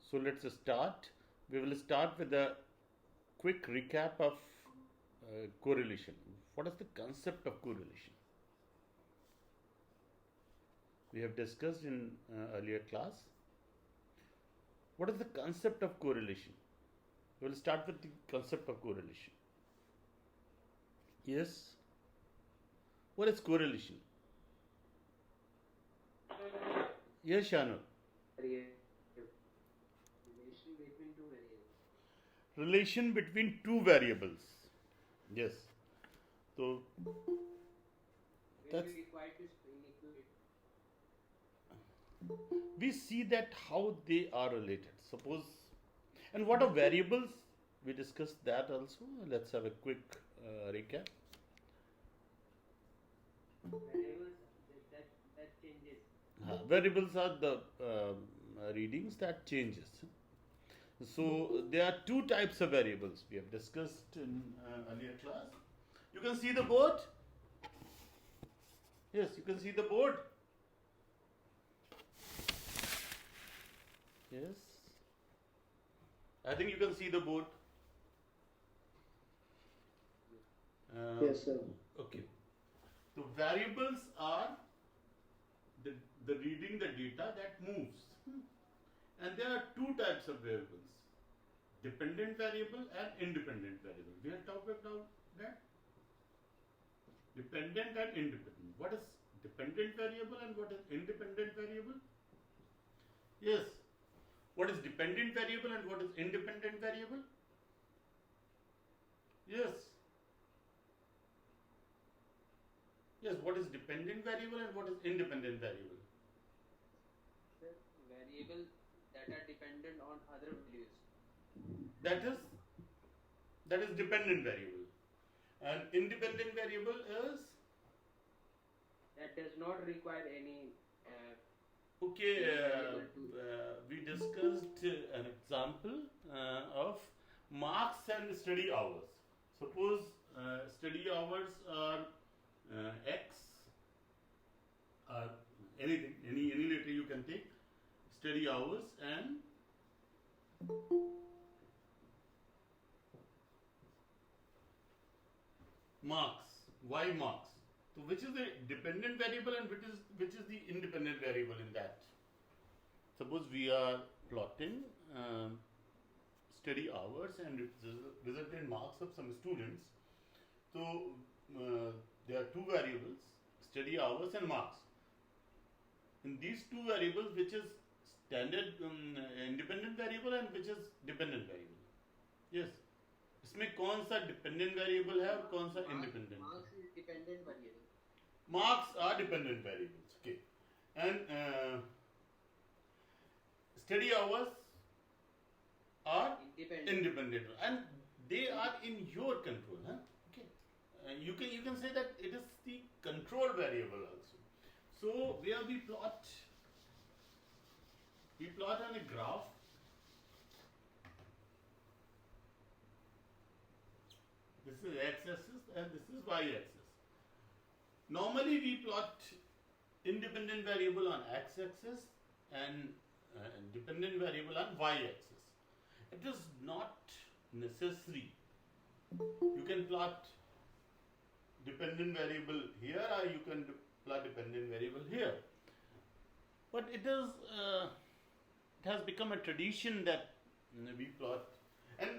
So let's start. We will start with a quick recap of correlation. What is the concept of correlation? We have discussed in earlier class. What is the concept of correlation? We will start with the concept of correlation. Yes. What is correlation? Yes, Shanu. Relation between two variables. Yes. So that's we see that how they are related. Suppose, and what are variables? We discussed that also. Let's have a quick recap. Variables are the readings that changes. So there are two types of variables we have discussed in earlier class. You can see the board. Yes, you can see the board. Yes. I think you can see the board. Yes, sir. Okay. So variables are the reading the data that moves. And there are two types of variables. Dependent variable and independent variable. We have talked about that. Dependent and independent. What is dependent variable and what is independent variable? Yes. What is dependent variable and what is independent variable? Yes. Yes, what is dependent variable and what is independent variable? Variable that are dependent on other values. That is dependent variable. And independent variable is? That does not require any. We discussed an example of marks and study hours. Suppose study hours are X, anything, any letter you can take, study hours and marks, Y marks. So which is the dependent variable and which is the independent variable in that? Suppose we are plotting study hours and resultant marks of some students. So there are two variables, study hours and marks. In these two variables, which is standard independent variable and which is dependent variable? Yes. इसमें कौन सा dependent variable है और कौन सा independent? Marks is dependent variable. Marks are dependent variables. Okay. And study hours are independent and they are in your control. Huh? Okay. You can say that it is the control variable also. So where we plot on a graph. This is x-axis and this is y-axis. Normally we plot independent variable on x-axis and dependent variable on y-axis. It is not necessary. You can plot dependent variable here or you can plot dependent variable here. But it has become a tradition that we plot, and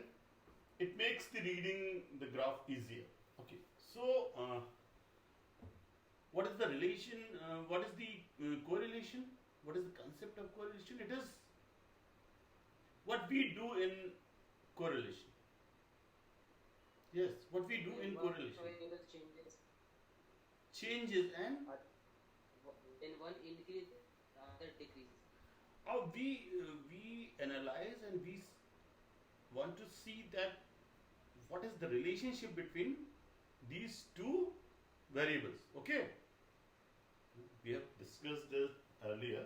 it makes the reading the graph easier. Okay, so what is the relation? What is the correlation? What is the concept of correlation? It is what we do in correlation. Yes, what we do in correlation. Changes and when one increases, the other decreases. We analyze and we want to see that what is the relationship between these two variables. Okay, we have discussed this earlier.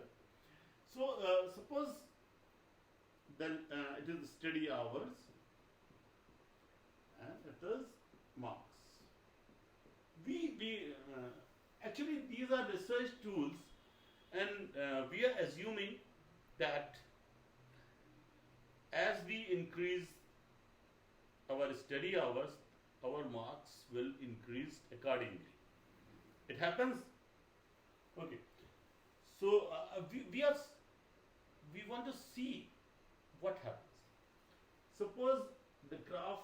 So suppose then it is study hours and it is marks. We actually these are research tools, and we are assuming that we increase our study hours, our marks will increase accordingly. It happens. Okay. So we want to see what happens. Suppose the graph,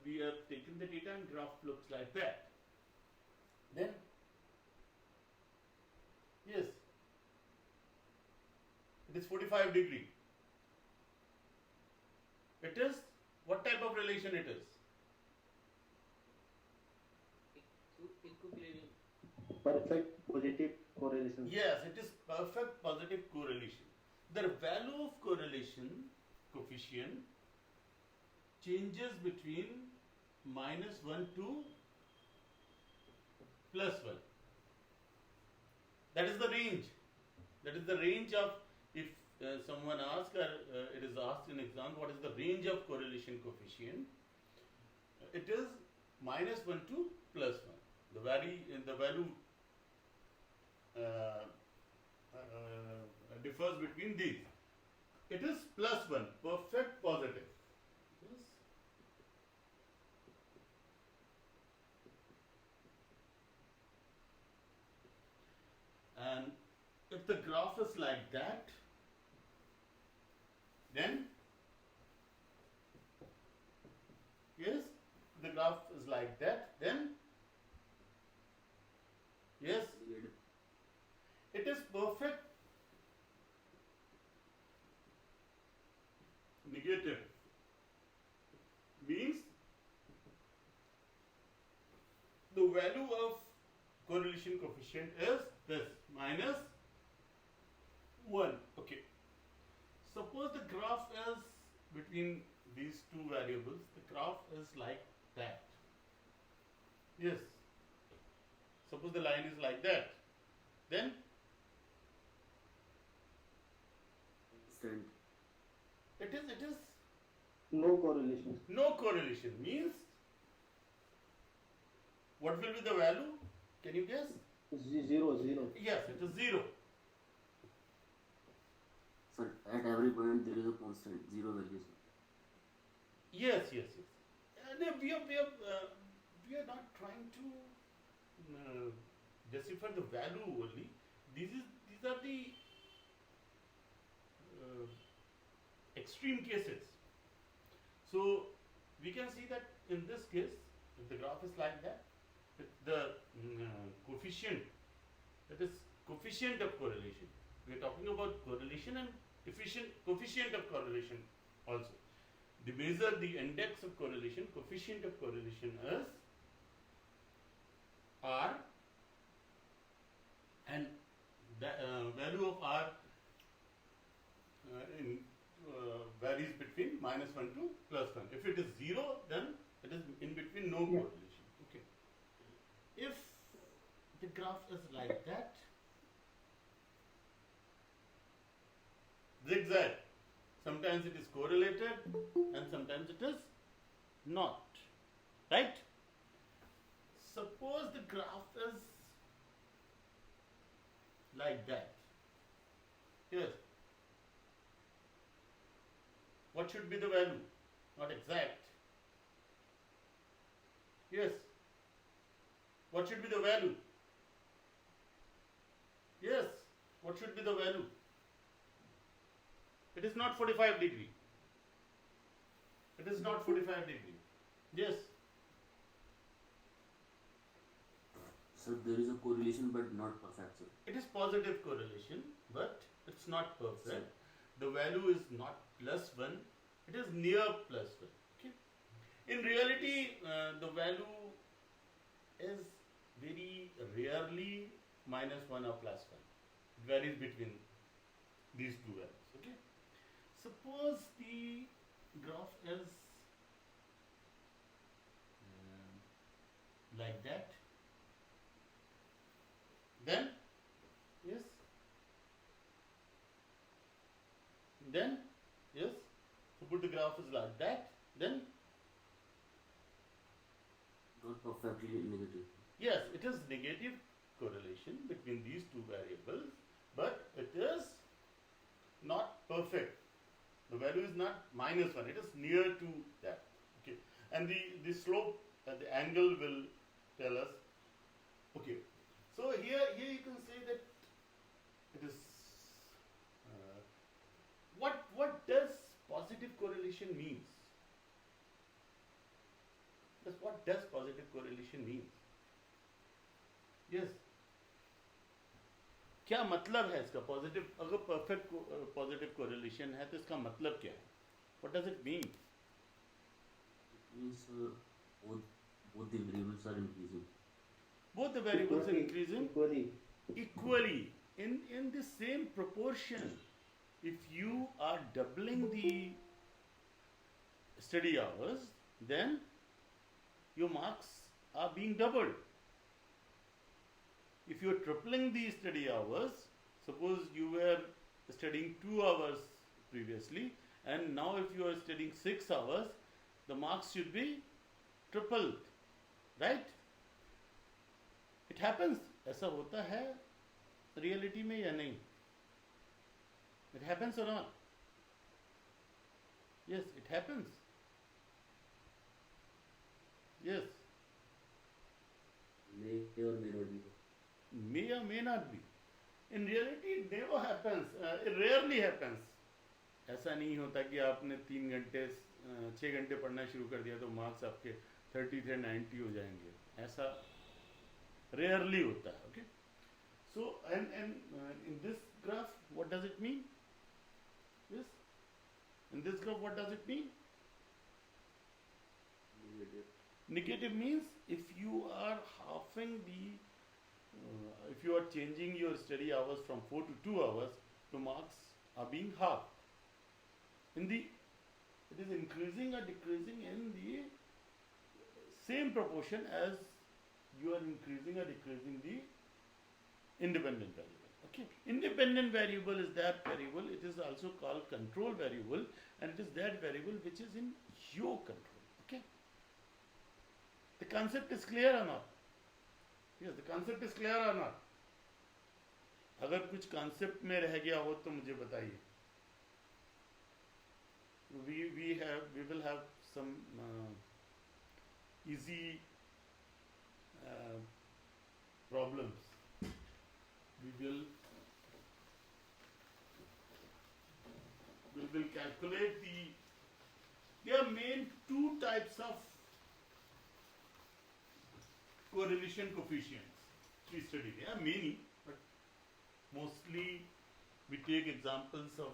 we have taken the data and graph looks like that. Then, yes, it is 45 degree. It is, what type of relation it is? Equilibrium. Perfect positive correlation. Yes, it is perfect positive correlation. The value of correlation coefficient changes between -1 to +1. That is the range. That is the range of, if someone asks, it is asked in exam, what is the range of correlation coefficient? It is -1 to +1. The value differs between these. It is +1, perfect positive. Yes. And if the graph is like that, then yes, the graph is like that, then yes, it is perfect negative. Means the value of correlation coefficient is this, -1. Okay. Suppose the graph is between these two variables, the graph is like that. Yes. Suppose the line is like that. Then it is No correlation. no correlation. Means what will be the value? Can you guess? Zero. Yes, it is 0. Sir, at every point there is a constant, zero value. Yes. And we are not trying to decipher the value only. These are the extreme cases. So we can see that in this case, if the graph is like that, the coefficient, that is coefficient of correlation. We are talking about correlation and coefficient of correlation also. The measure the index of correlation, coefficient of correlation is R, and the value of R varies between -1 to +1. If it is 0, then it is in between no correlation. Okay. If the graph is like that, zigzag, sometimes it is correlated and sometimes it is not. Right? Suppose the graph is like that. Yes. What should be the value? Not exact. Yes. What should be the value? Yes. What should be the value? It is not 45 degree. It is not 45 degree. Yes. So there is a correlation but not perfect, sir. It is positive correlation, but it's not perfect. The value is not +1. It is near +1. Okay. In reality, the value is very rarely -1 or +1. It varies between these two values. Okay. Suppose the graph is like that. Then, yes. Then, yes. Suppose the graph is like that. Then, Not perfectly negative. yes, it is negative correlation between these two variables, but it is not perfect. The value is not -1, it is near to that. Okay, and the slope, the angle will tell us. Okay, so here you can say that it is. What does positive correlation means? What does positive correlation means? Yes. क्या मतलब है इसका positive? अगर perfect positive correlation है तो इसका मतलब क्या है? What does it mean? It means both the variables are increasing. Both the variables are increasing equally. in the same proportion. If you are doubling the study hours, then your marks are being doubled. If you are tripling the study hours, suppose you were studying 2 hours previously, and now if you are studying 6 hours, the marks should be tripled, right? It happens. ऐसा होता है reality में या नहीं? It happens or not? Yes, it happens. Yes. May or may not be. May or may not be. In reality, it never happens. It rarely happens. ऐसा नहीं होता कि आपने 3 घंटे 6 घंटे पढ़ना शुरू कर दिया तो मार्क्स आपके 30 से 90 हो जाएंगे. ऐसा rarely होता है. Okay. So and in this graph, what does it mean? Yes. In this graph, what does it mean? Negative. Negative means if you are halving if you are changing your study hours from 4 to 2 hours, the marks are being halved. It is increasing or decreasing in the same proportion as you are increasing or decreasing the independent variable. Okay, independent variable is that variable. It is also called control variable, and it is that variable which is in your control. Okay, the concept is clear or not? Yes, the concept is clear or not? अगर कुछ concept में रह गया हो तो मुझे बताइए. We will have some easy problems. We will calculate there are main 2 types of correlation coefficients we study. There are many, but mostly we take examples of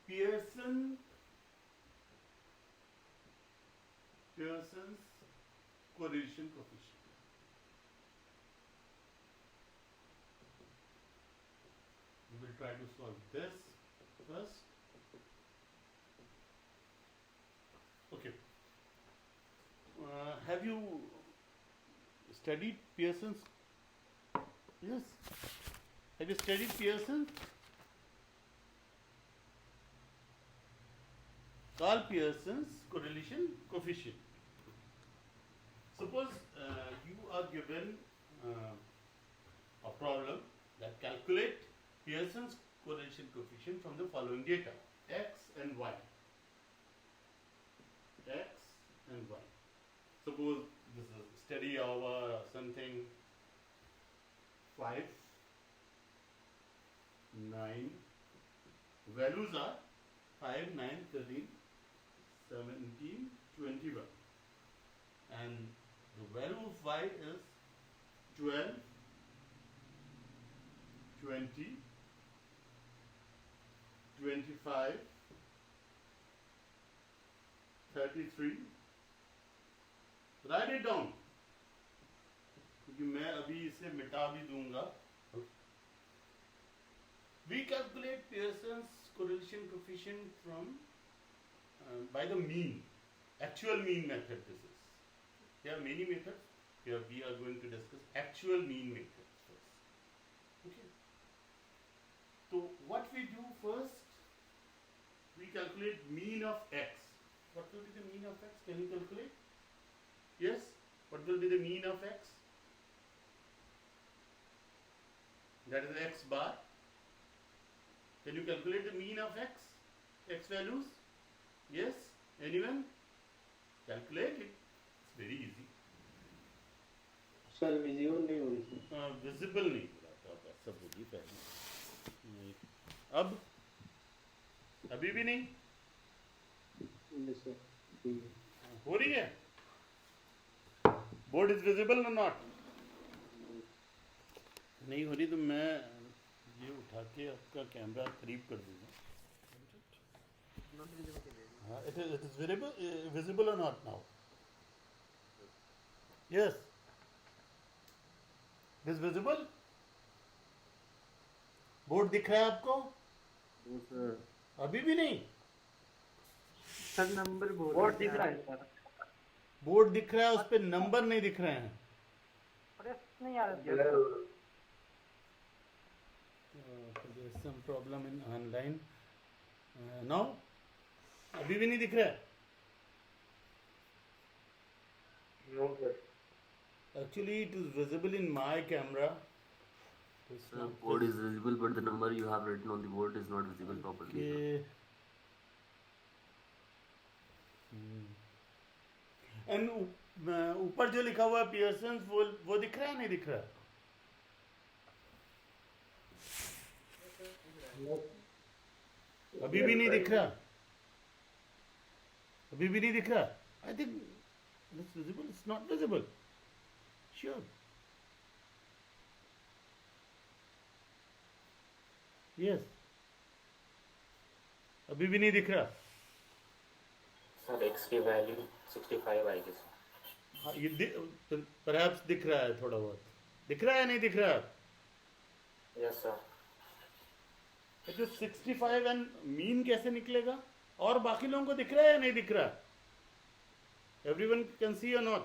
Pearson's correlation coefficient. We will try to solve this first. Okay. Have you studied Pearson's? Yes. Have you studied Pearson? Carl Pearson's correlation coefficient. Suppose you are given a problem that calculate Pearson's correlation coefficient from the following data: x and y. X and y. Suppose this is study hour or something. 5, 9. Values are 5, 9, 13, 17, 21. And the value of y is 12, 20, 25, 33. Write it down. क्योंकि मैं अभी इसे मिटा भी दूंगा. We calculate Pearson's correlation coefficient from by the mean, actual mean method. This is. There are many methods. Here we are going to discuss actual mean methods first. Okay. So what we do first, we calculate mean of x. What will be the mean of x? Can you calculate? Yes. What will be the mean of x? That is x bar. Can you calculate the mean of x? x values? Yes? Anyone? Calculate it. It's very easy. Sir visible नहीं हो रही थी. Visible नहीं बोला था, आप ऐसा बोलिए पहले. नहीं. अब अभी भी नहीं यस सर. ठीक है. हो रही है. बोर्ड इज विजिबल और नॉट? नहीं हो रही तो मैं ये उठा के आपका कैमरा करीब कर दूंगा. हाँ, it is visible or not now? Yes. It is visible? Board दिख रहा है आपको? सर अभी भी नहीं. सर नंबर बोर्ड दिख रहा है सर. बोर्ड दिख रहा है, उस पे नंबर नहीं दिख रहे हैं. नहीं आ रहा. There's some problem in online. Now? अभी भी नहीं दिख रहा है. No sir. Actually, it is visible in my camera. It's The not board is visible, but the number you have written on the board is not visible properly. Okay. And ऊपर जो लिखा हुआ है पियर्सन, वो दिख रहा है नहीं दिख रहा है? अभी भी नहीं दिख रहा. अभी भी नहीं दिख रहा. I think it's visible. It's not visible. Sure. Yes. अभी भी नहीं दिख रहा. Sir, X की value 65 आएगी sir. हाँ, ये perhaps दिख रहा है थोड़ा बहुत. दिख रहा है नहीं दिख रहा? Yes sir. It is 65 and mean कैसे निकलेगा? और बाकी लोगों को दिख रहा है या नहीं दिख रहा? Everyone can see or not?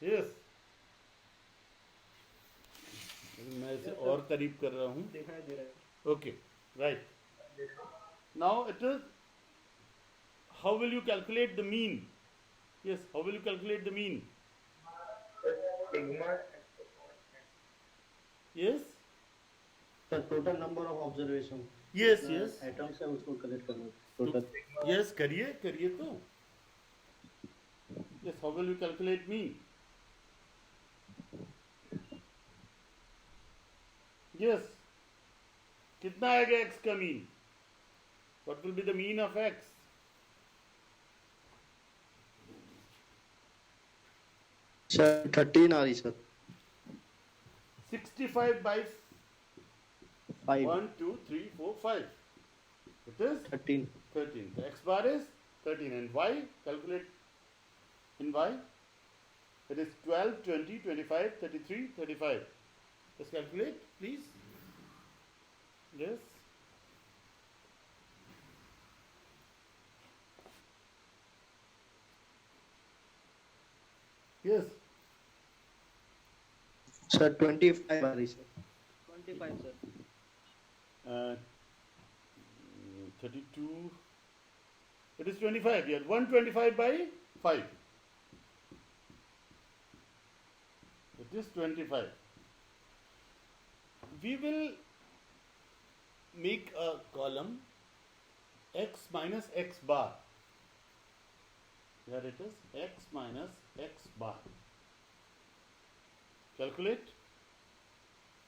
Yes. मैं इसे और करीब कर रहा हूँ. दिखाई दे रहा है. Okay, right. Now it is, how will you calculate the mean? Yes, how will you calculate the mean? Sigma. Yes? Sir total number of observation. Yes, yes. Items है उसको कलेक्ट करना. टोटल. Yes, करिए तो. Yes, how will you calculate mean? Yes. कितना आएगा x का mean? What will be the mean of x? Sir 13 आ रही sir. 65 by 5. 1, 2, 3, 4, 5. It is 13. 13. The x bar is 13. And y, calculate in y. It is 12, 20, 25, 33, 35. Just calculate, please. Yes. Yes. Sir 25 आ रही sir. 25 sir. 32. It is 25. Yeah, 125 by 5. It is 25. We will make a column x minus x bar. Here it is x minus x bar. Calculate.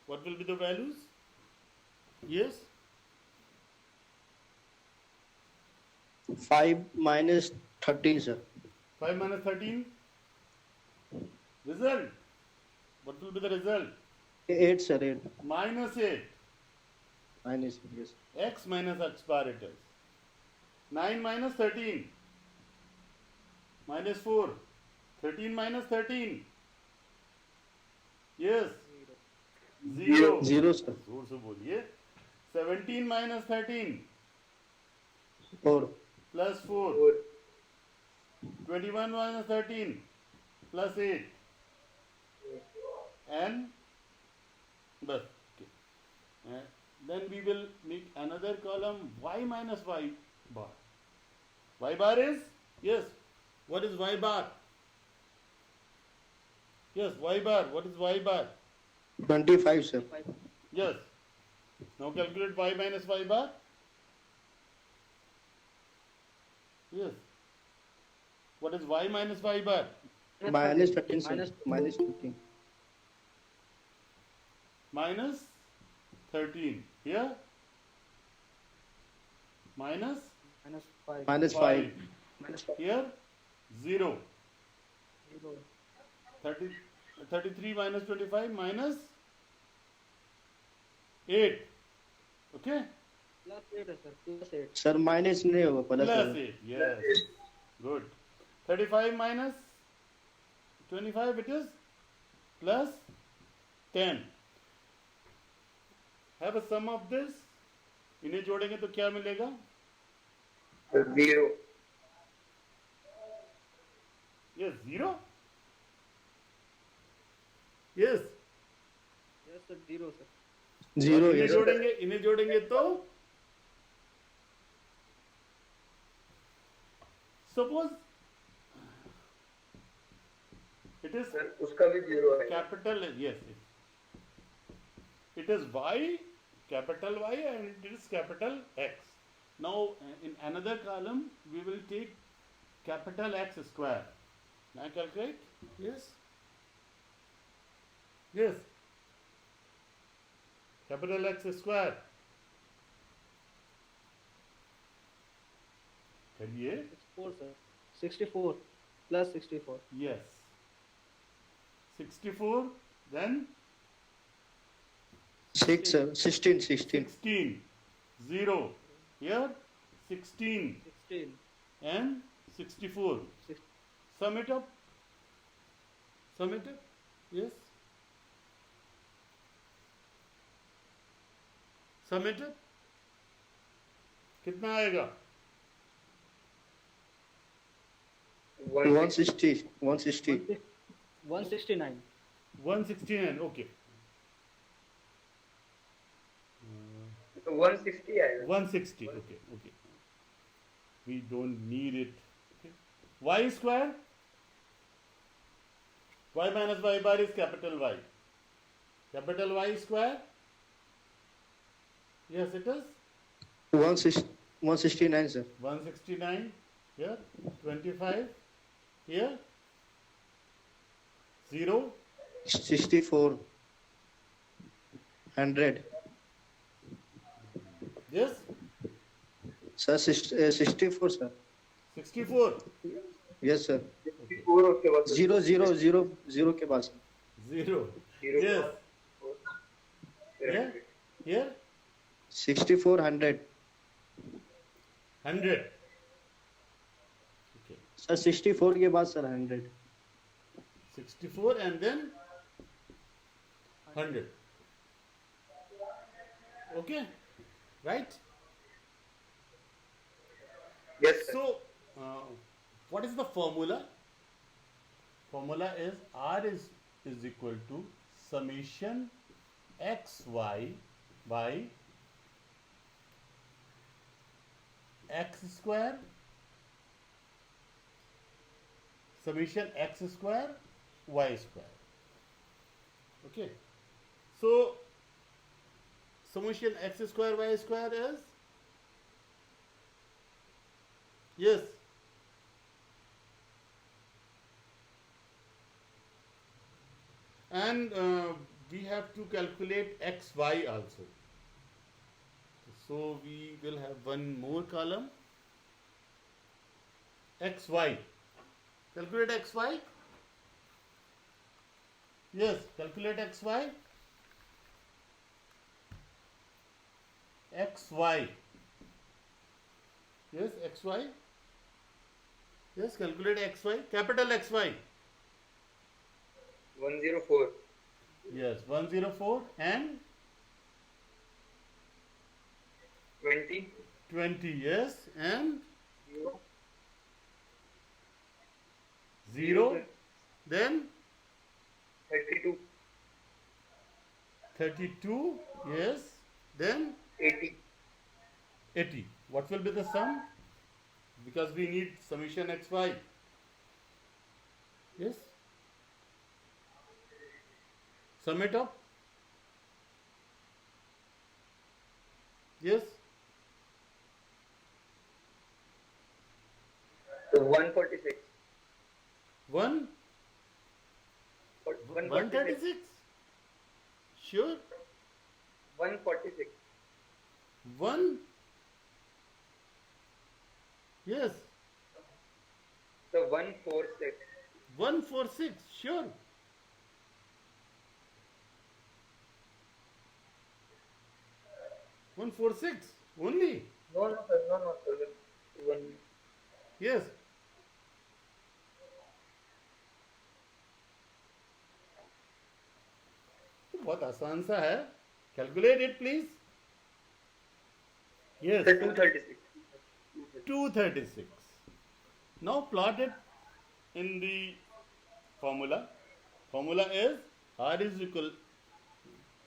What will be the values? Yes. 5 minus 13 sir. 5 minus 13. Result. What will be the result? 8 sir. 8 Minus 8. minus yes. X minus x bar it is. 9 minus 13. Minus 4. 13 minus 13. Yes. 0. 0 sir. जोर से बोलिए. 17 minus 13. 4. Plus 4. 21 minus 13. Plus 8. And bus. Okay. Then we will make another column y minus y bar. Y bar is? Yes. What is y bar? Yes, y bar. What is y bar? 25 sir. Yes. Now calculate y minus y bar. Yes. What is y minus y bar? Minus 13, sir. Minus 13. Minus 13. Here? Minus minus 5. Minus 5. Minus 5. Here? 0. 0. 33 minus 25 minus 8. Okay? Plus 8 है sir. Plus 8. Sir, minus नहीं होगा, plus Plus होगा. 8. Yes. Good. 35 minus 25 it is plus 10. Have a sum of this. इन्हें जोड़ेंगे तो क्या मिलेगा? 0. Yes, 0. Yes. Yes sir. 0 sir. 0, इन्हें yes. जोड़ेंगे, इन्हें जोड़ेंगे तो suppose it is सर उसका भी 0 है. capital, yes, it is y, capital Y, and it is capital X. Now in another column we will take capital X square. Now calculate. Yes, yes, capital X square. करिए. 64 sir. 64 plus 64. Yes. 64, then 6, sir. 16. 16. 0. Here 16 16. and 64. Six- Sum it up. Sum it up. Yes. Sum it up. कितना आएगा? 160. 160. 169. 169. Okay. 160 आएगा. 160. Okay. Okay. We don't need it. Okay. Y square. Y minus y bar is capital Y. Capital Y square. Yes, it is 169, sir. 169. Here 25. Here 0. 64. 100. Yes. Sir, 64, sir. 64. Yes, sir. 64 उसके बाद 0, 0, 0, 0 के बाद. 0. 0 Yes. Here. Here 64, 100. 100. Okay. Sir, 64 के बाद, sir, 100. 64 and then 100. Okay. Right. Yes sir. So, what is the formula? Formula is R is equal to summation xy by x square, summation x square y square. Okay. So, summation x square y square is, yes, and we have to calculate xy also. So we will have one more column, xy. Calculate xy. Yes, calculate xy. xy. Yes, xy. Yes, calculate xy. Capital XY. 104. Yes, 104 and 20. 20. Yes, and 0. 0. Then 32. 32. Yes, then 80. 80. What will be the sum? Because we need summation xy. Yes. Sum it up. Yes. So 146. 1 146. 136. Sure. 146. 1. Yes. So 146. 146. Sure. 146 only. No, sir. No, sir. One. Yes. बहुत आसान सा है. Calculate it, please. Yes. So 236. 236. Now plot it in the formula. Formula is R is equal.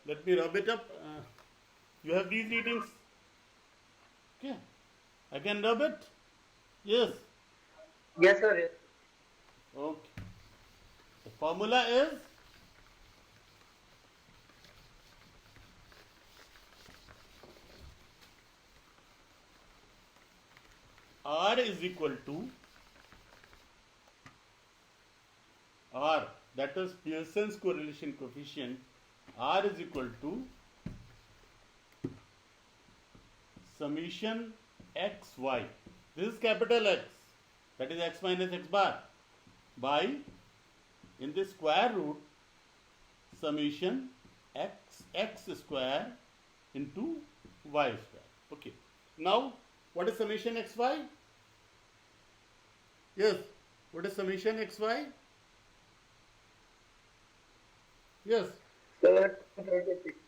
Let me rub it up. You have these readings. Okay. I can rub it. Yes. Yes, sir. Yes. Okay. The formula is R is equal to R, that is Pearson's correlation coefficient. R is equal to summation xy. This is capital X, that is x minus x bar, by in the square root summation x square into y square. Okay. Now, what is summation xy? Yes. What is summation xy? Yes. Sir, 236.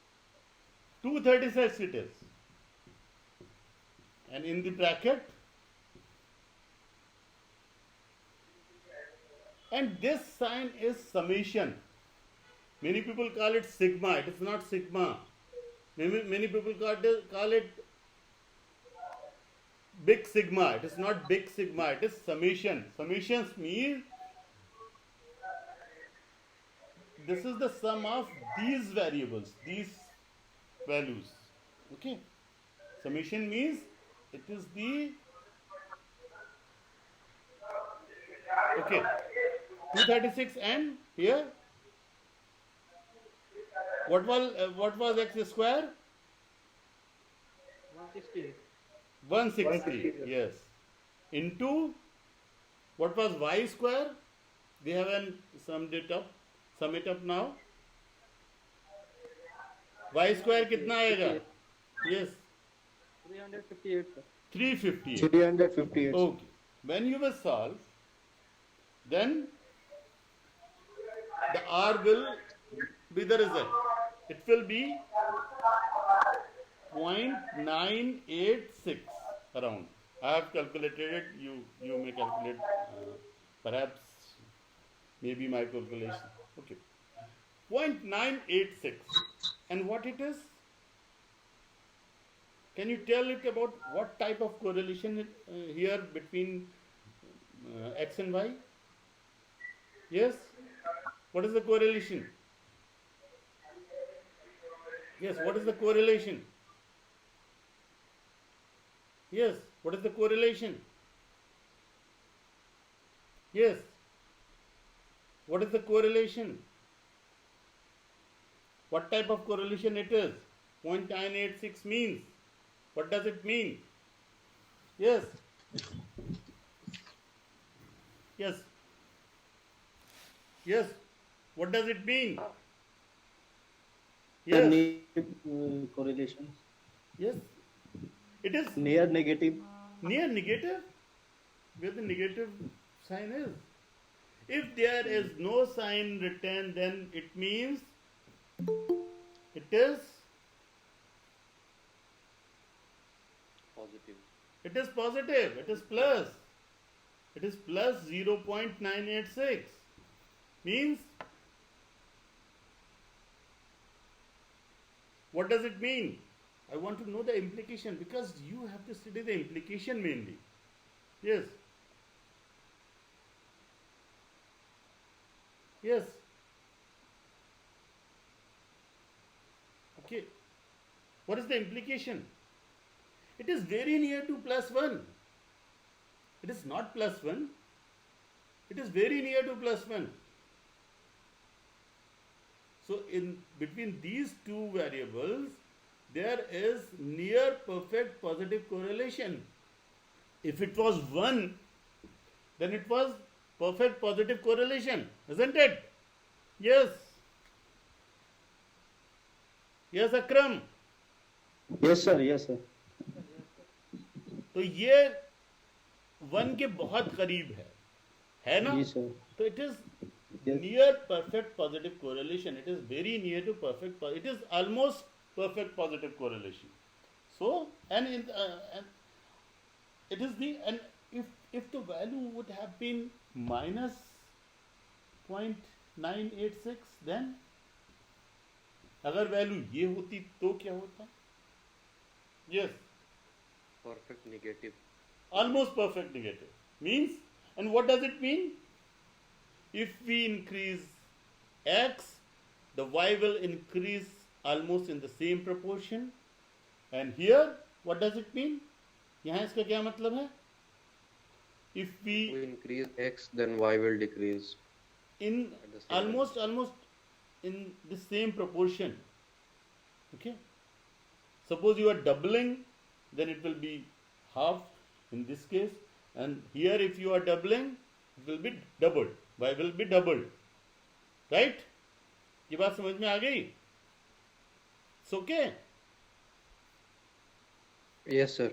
236 it is. And in the bracket, and this sign is summation. Many people call it sigma. It is not sigma. Many people call it big sigma. It is not big sigma. It is summation. Summations mean this is the sum of these variables, these values. Okay. Summation means it is the, okay, 236 and here what was x square? 168. 160. Yes. Into what was y square? We haven't summed it up. Sum it up now. Y square कितना आएगा? Yes. 358, sir. 358. 358. Okay. When you will solve, then the R will be the result. It will be 0.986 around. I have calculated it. You may calculate. Perhaps maybe my calculation. Okay. 0.986. And what it is? Can you tell it about what type of correlation here between x and y? Yes? What is the correlation? Yes, what is the correlation? Yes, what is the correlation? Yes. What is the correlation? What type of correlation it is? 0.986 means. What does it mean? Yes. Yes. Yes. What does it mean? Yes. Correlation. Yes. It is Near negative. near negative, where the negative sign is. If there is no sign written, then it means it is Positive. it is positive, it is plus. It is plus 0.986. Means, what does it mean? I want to know the implication, because you have to study the implication mainly. Yes. Yes. Okay. What is the implication? it is very near to +1. It is not +1. It is very near to +1. So in between these two variables, there is near perfect positive correlation. If it was 1, then it was perfect positive correlation, isn't it? Yes. Yes, Akram. Yes, sir. Yes, sir. तो ये 1 के बहुत करीब है ना? Yes, sir. So it is Yes. near perfect positive correlation. It is very near to perfect. It is almost perfect positive correlation. So and it is the, and if the value would have been minus 0.986, then अगर value ये होती तो क्या होता? Yes. Perfect negative. Almost perfect negative means, and what does it mean? If we increase x, the y will increase almost in the same proportion. And here, what does it mean? यहाँ इसका क्या मतलब है? If we increase x, then y will decrease. In At the same almost in the same proportion. Okay. Suppose you are doubling, then it will be half in this case, and here if you are doubling, it will be doubled. Y will be doubled. Right? ये बात समझ में आ गई? It's okay. Yes, sir.